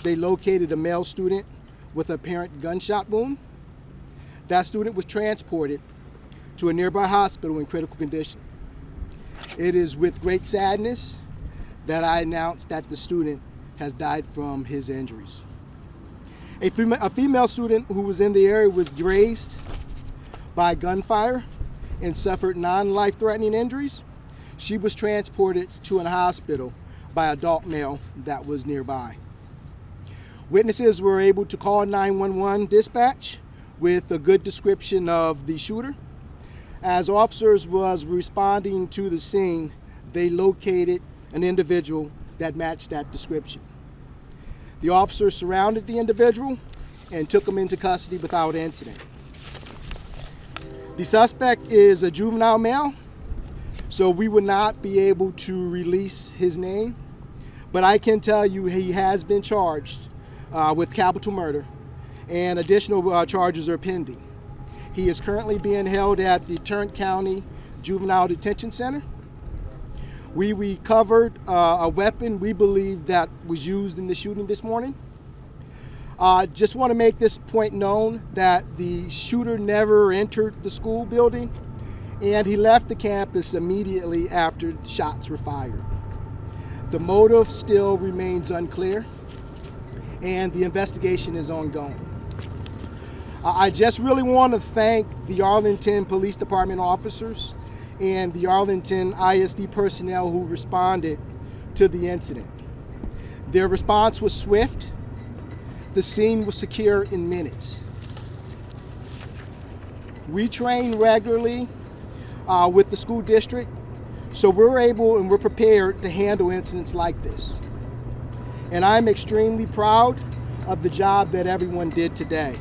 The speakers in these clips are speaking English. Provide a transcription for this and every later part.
they located a male student with an apparent gunshot wound. That student was transported to a nearby hospital in critical condition. It is with great sadness that I announce that the student has died from his injuries. A female student who was in the area was grazed by gunfire and suffered non-life-threatening injuries. She was transported to a hospital by an adult male that was nearby. Witnesses were able to call 911 dispatch with a good description of the shooter. As officers was responding to the scene, they located an individual that matched that description. The officers surrounded the individual and took him into custody without incident. The suspect is a juvenile male, so we would not be able to release his name, but I can tell you he has been charged with capital murder, and additional charges are pending. He is currently being held at the Tarrant County Juvenile Detention Center. We recovered a weapon we believe that was used in the shooting this morning. Just want to make this point known that the shooter never entered the school building, and he left the campus immediately after shots were fired. The motive still remains unclear, and the investigation is ongoing. I just really want to thank the Arlington Police Department officers and the Arlington ISD personnel who responded to the incident. Their response was swift. The scene was secure in minutes. We train regularly with the school district, so we're able and we're prepared to handle incidents like this. And I'm extremely proud of the job that everyone did today.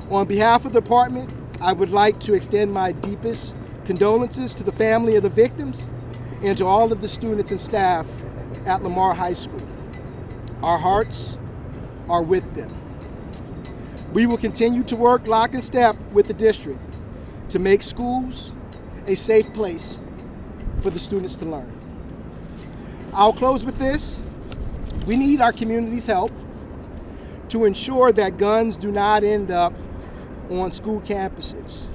On behalf of the department, I would like to extend my deepest condolences to the family of the victims and to all of the students and staff at Lamar High School. Our hearts are with them. We will continue to work lock and step with the district to make schools a safe place for the students to learn. I'll close with this. We need our community's help to ensure that guns do not end up on school campuses.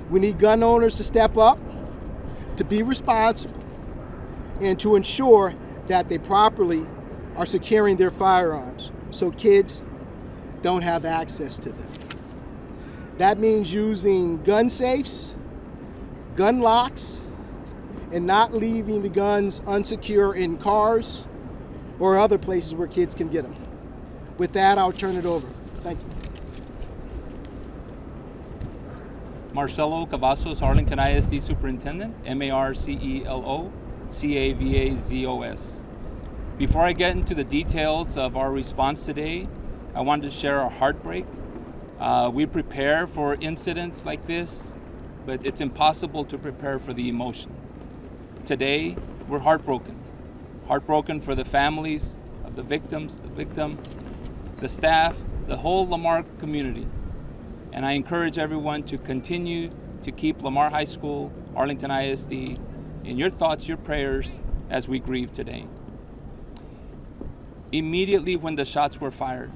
We need gun owners to step up, to be responsible, and to ensure that they properly are securing their firearms so kids don't have access to them. That means using gun safes, gun locks, and not leaving the guns unsecure in cars or other places where kids can get them. With that, I'll turn it over. Thank you. Marcelo Cavazos, Arlington ISD Superintendent, Marcelo Cavazos. Before I get into the details of our response today, I wanted to share our heartbreak. We prepare for incidents like this, but it's impossible to prepare for the emotion. Today, we're heartbroken. Heartbroken for the families of the victims, the victim, the staff, the whole Lamar community. And I encourage everyone to continue to keep Lamar High School, Arlington ISD, in your thoughts, your prayers, as we grieve today. Immediately when the shots were fired,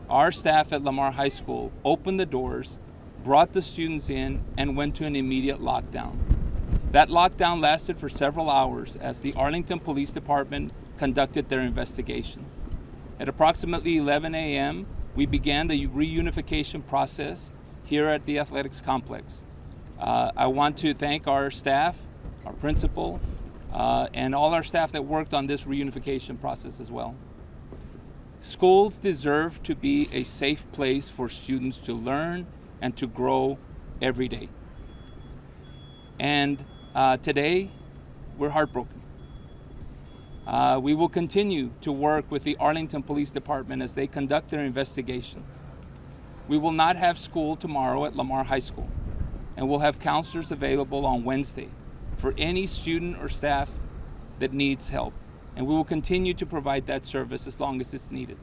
our staff at Lamar High School opened the doors, brought the students in, and went to an immediate lockdown. That lockdown lasted for several hours as the Arlington Police Department conducted their investigation. At approximately 11 a.m., we began the reunification process here at the athletics complex. I want to thank our staff, our principal, and all our staff that worked on this reunification process as well. Schools deserve to be a safe place for students to learn and to grow every day. And today, we're heartbroken. We will continue to work with the Arlington Police Department as they conduct their investigation. We will not have school tomorrow at Lamar High School, and we'll have counselors available on Wednesday for any student or staff that needs help. And we will continue to provide that service as long as it's needed.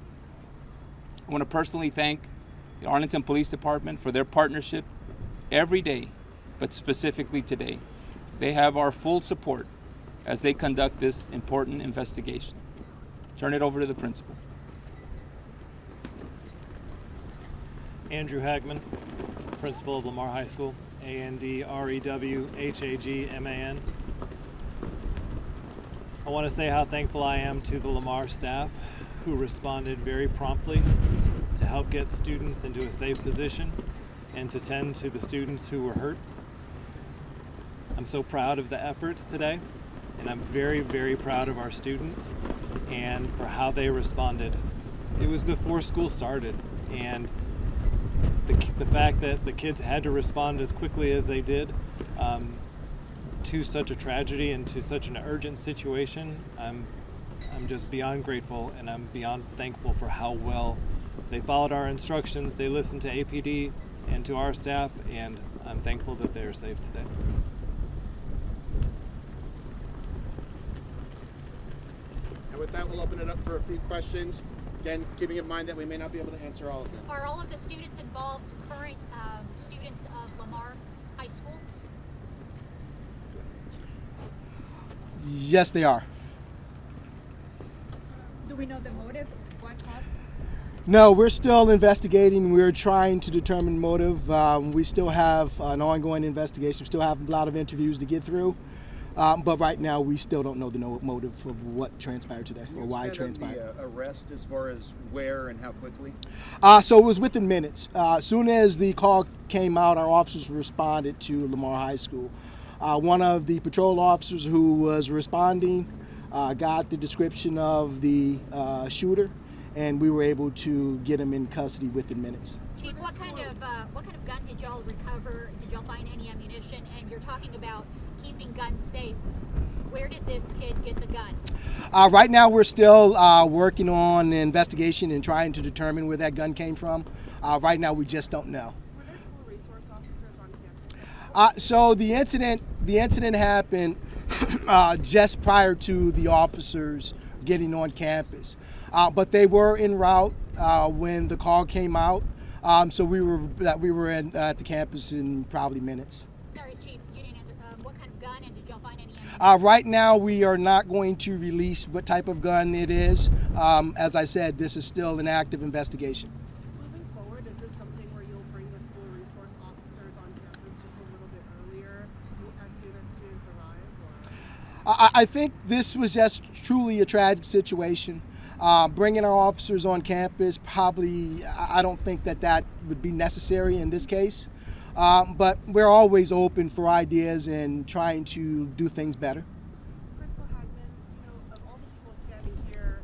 I want to personally thank the Arlington Police Department for their partnership every day, but specifically today. They have our full support as they conduct this important investigation. Turn it over to the principal. Andrew Hagman, principal of Lamar High School, ANDREWHAGMAN. I want to say how thankful I am to the Lamar staff who responded very promptly to help get students into a safe position and to tend to the students who were hurt. I'm so proud of the efforts today, and I'm very, very proud of our students and for how they responded. It was before school started, and the fact that the kids had to respond as quickly as they did to such a tragedy and to such an urgent situation, I'm just beyond grateful, and I'm beyond thankful for how well they followed our instructions. They listened to APD and to our staff, and I'm thankful that they are safe today. And with that, we'll open it up for a few questions. Again, keeping in mind that we may not be able to answer all of them. Are all of the students involved current students of Lamar High School? Yes, they are. Do we know the motive? What caused? No, we're still investigating. We're trying to determine motive. We still have an ongoing investigation. We still have a lot of interviews to get through. But right now, we still don't know the motive of what transpired today or why it transpired. The arrest as far as where and how quickly? So it was within minutes. As soon as the call came out, our officers responded to Lamar High School. One of the patrol officers who was responding got the description of the shooter, and we were able to get him in custody within minutes. Chief, what kind of gun did y'all recover? Did y'all find any ammunition? And you're talking about keeping guns safe. Where did this kid get the gun? Right now, we're still working on the investigation and trying to determine where that gun came from. Right now, we just don't know. Were there school resource officers on campus? So the incident happened just prior to the officers getting on campus, but they were en route when the call came out. So we were at the campus in probably minutes. Sorry, Chief, you didn't answer. What kind of gun, and did y'all find any ammunition? Right now, we are not going to release what type of gun it is. As I said, this is still an active investigation. Moving forward, is this something where you'll bring the school resource officers on campus just a little bit earlier as soon as students arrive? Or? I think this was just truly a tragic situation. Bringing our officers on campus, probably, I don't think that would be necessary in this case. But we're always open for ideas and trying to do things better. Principal Hagman, of all the people standing here,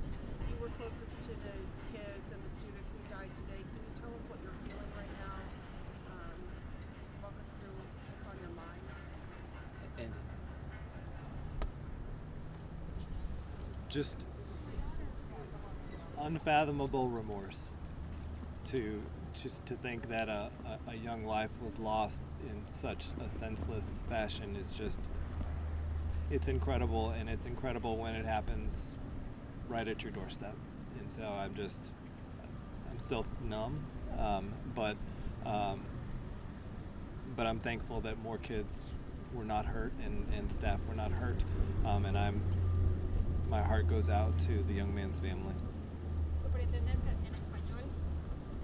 you were closest to the kids and the student who died today. Can you tell us what you're feeling right now? Walk us through what's on your mind. Just unfathomable remorse to think that a young life was lost in such a senseless fashion is just, it's incredible, and it's incredible when it happens right at your doorstep. And so I'm still numb, but I'm thankful that more kids were not hurt and staff were not hurt, and my heart goes out to the young man's family. Superintendente, en español,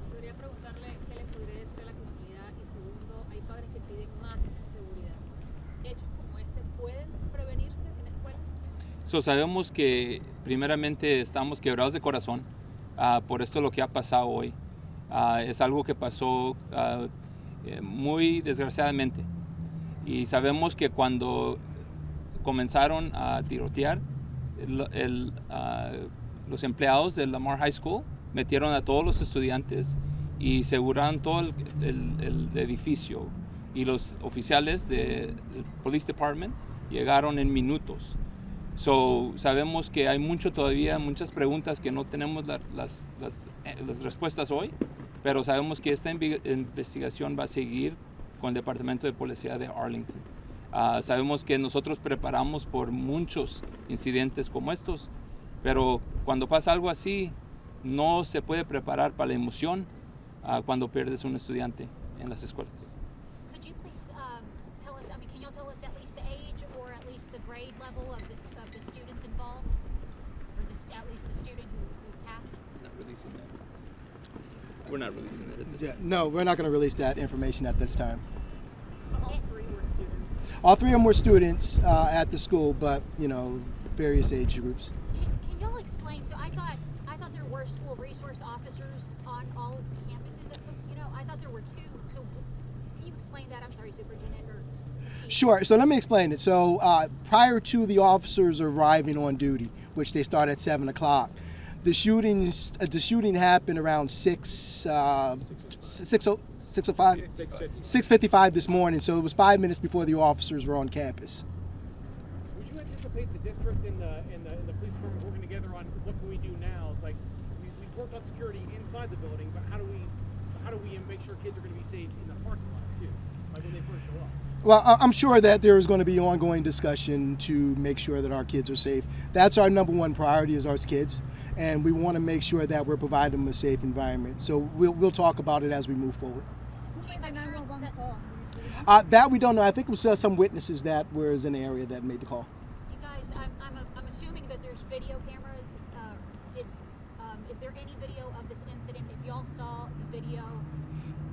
podría preguntarle qué le podría decir a la comunidad, y segundo, hay padres que piden más seguridad. ¿Hechos como este pueden prevenirse en escuelas? Sabemos que primeramente estamos quebrados de corazón por esto lo que ha pasado hoy. Es algo que pasó muy desgraciadamente, y sabemos que cuando comenzaron a tirotear, los empleados del Lamar High School metieron a todos los estudiantes y aseguraron todo el edificio, y los oficiales del Police Department llegaron en minutos. Sabemos que hay muchas preguntas que no tenemos las respuestas hoy, pero sabemos que esta investigación va a seguir con el Departamento de Policía de Arlington. Sabemos que nosotros preparamos por muchos incidentes como estos, pero cuando pasa algo así, no se puede preparar para la emoción cuando pierdes un estudiante en las escuelas. Could you please tell us, can you tell us at least the age or at least the grade level of the students involved? Or at least the student who passed? Not releasing We're not releasing it at this Yeah, time. no, we're not going to release that information at this time. All three were students. All three of them were students at the school, but various age groups. Can y'all explain? So I thought there were school resource officers on all campuses. I thought there were two. So can you explain that? I'm sorry, Superintendent. Sure. So let me explain it. So prior to the officers arriving on duty, which they start at 7 o'clock, the shooting happened around 6:55 this morning. So it was 5 minutes before the officers were on campus. Would you anticipate the district and the police department working together on what can we do now? Like we've worked on security inside the building, but how do we make sure kids are going to be safe in the parking lot too, like when they first show up? Well, I'm sure that there is going to be ongoing discussion to make sure that our kids are safe. That's our number one priority, is our kids, and we want to make sure that we're providing them a safe environment. So we'll talk about it as we move forward. That we don't know. I think it was some witnesses that was in the area that made the call. You guys, I'm assuming that there's video cameras. Is there any video of this incident? If y'all saw the video,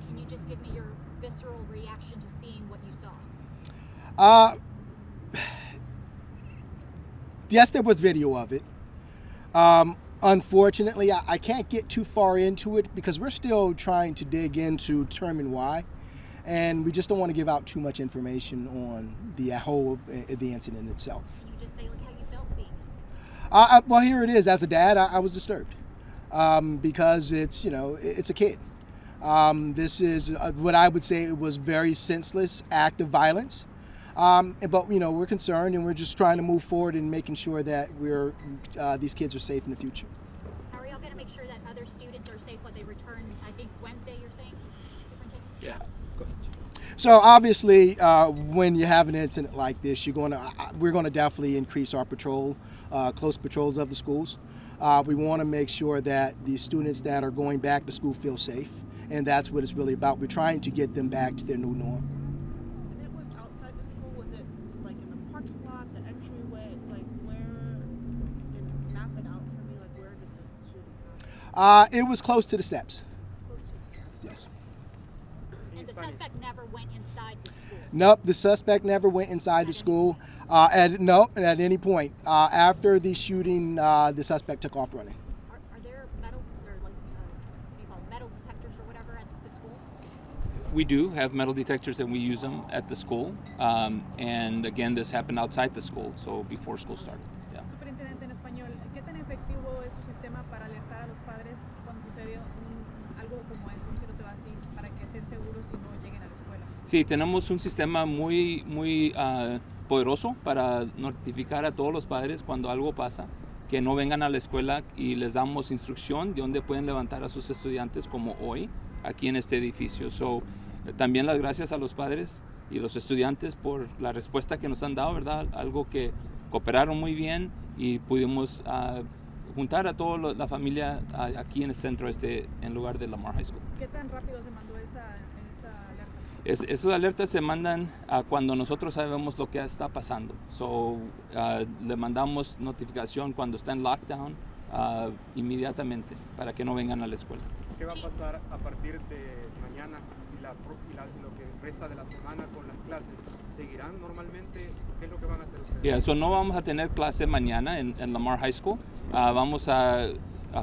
can you just give me your visceral reaction to seeing what you saw? Yes, there was video of it. Unfortunately, I can't get too far into it because we're still trying to dig in to determine why, and we just don't want to give out too much information on the incident itself. Can you just say how you felt seeing it? Well, here it is. As a dad, I was disturbed because it's a kid. This is what I would say it was very senseless act of violence. But we're concerned, and we're just trying to move forward and making sure that these kids are safe in the future. How are y'all going to make sure that other students are safe when they return? I think Wednesday, you're saying, Superintendent? Yeah. Go ahead. So obviously, when you have an incident like this, we're going to definitely increase our close patrols of the schools. We want to make sure that the students that are going back to school feel safe, and that's what it's really about. We're trying to get them back to their new norm. And it was outside the school. Was it like in the parking lot, the entryway? Like where? Map it out for me. Like where did this shooting happen? It was close to the steps. Close to the steps. Yes. And the suspect never went inside the school? Nope, the suspect never went inside the school. At any point. After the shooting, the suspect took off running. Are there metal detectors or whatever at the school? We do have metal detectors, and we use them at the school. And again, this happened outside the school, so before school started. Yeah. Superintendente, en español, ¿qué tan efectivo es su sistema para alertar a los padres cuando sucede algo como esto, un tiroteo así, para que estén seguros y no lleguen a la escuela? Sí, tenemos un sistema muy poderoso para notificar a todos los padres cuando algo pasa, que no vengan a la escuela, y les damos instrucción de dónde pueden levantar a sus estudiantes, como hoy, aquí en este edificio. También las gracias a los padres y los estudiantes por la respuesta que nos han dado, ¿verdad? Algo que cooperaron muy bien y pudimos juntar a toda la familia aquí en el centro en lugar de Lamar High School. ¿Qué tan rápido se mandó esa alerta? Esas alertas se mandan cuando nosotros sabemos lo que está pasando. Le mandamos notificación cuando está en lockdown inmediatamente para que no vengan a la escuela. ¿Qué va a pasar a partir de mañana y lo que resta de la semana con las clases? ¿Seguirán normalmente? ¿Qué es lo que van a hacer ustedes? No vamos a tener clase mañana en Lamar High School. Vamos a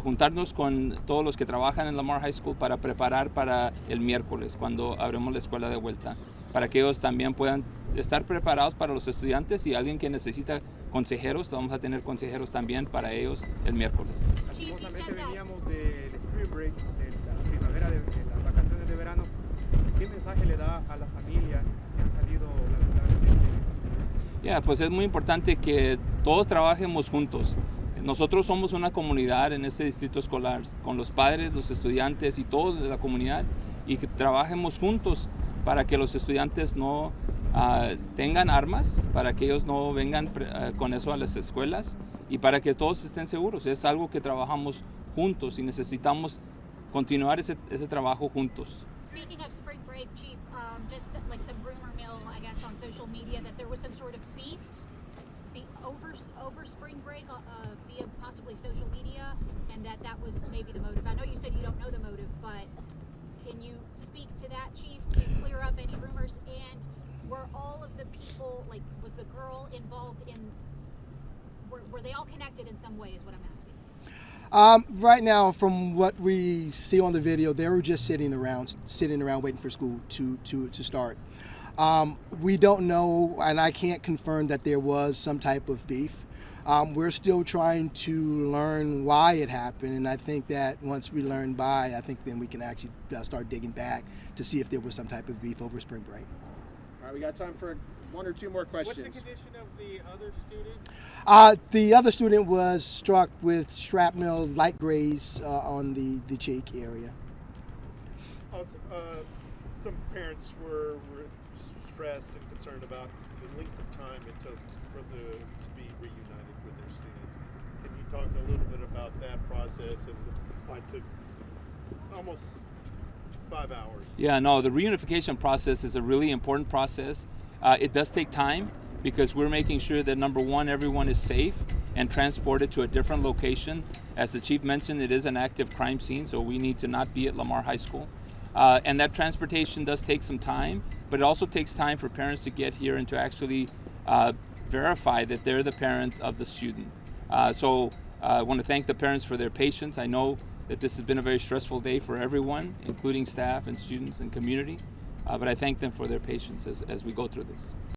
juntarnos con todos los que trabajan en Lamar High School para preparar para el miércoles, cuando abremos la escuela de vuelta, para que ellos también puedan estar preparados para los estudiantes, y alguien que necesita consejeros, vamos a tener consejeros también para ellos el miércoles. Lastimosamente veníamos del spring break, de la primavera, de las vacaciones de verano. ¿Qué mensaje le da a las familias que han salido lamentablemente? Pues es muy importante que todos trabajemos juntos. Nosotros somos una comunidad en este distrito escolar, con los padres, los estudiantes y todos de la comunidad, y que trabajemos juntos para que los estudiantes no tengan armas, para que ellos no vengan con eso a las escuelas, y para que todos estén seguros. Es algo que trabajamos juntos y necesitamos continuar ese trabajo juntos. Speaking of spring break, Chief, just like some rumor mill, I guess, on social media that there was some sort of beef over spring break via possibly social media, and that was maybe the motive. I know you said you don't know the motive, but to that, Chief, to clear up any rumors? And were all of the people, like, was the girl involved in, were they all connected in some way is what I'm asking? Right now, from what we see on the video, they were just sitting around waiting for school to start. We don't know, and I can't confirm that there was some type of beef. We're still trying to learn why it happened, and I think that once we learn why, I think then we can actually start digging back to see if there was some type of beef over spring break. All right, we got time for one or two more questions. What's the condition of the other student? The other student was struck with shrapnel, light graze on the cheek area. Some parents were stressed and concerned about the length of time it took to be reunited with their students. Can you talk a little bit about that process and why it took almost 5 hours? Yeah, no, the reunification process is a really important process. It does take time because we're making sure that, number one, everyone is safe and transported to a different location. As the chief mentioned, it is an active crime scene, so we need to not be at Lamar High School. And that transportation does take some time, but it also takes time for parents to get here and to actually verify that they're the parent of the student. So I want to thank the parents for their patience. I know that this has been a very stressful day for everyone, including staff and students and community, but I thank them for their patience as we go through this.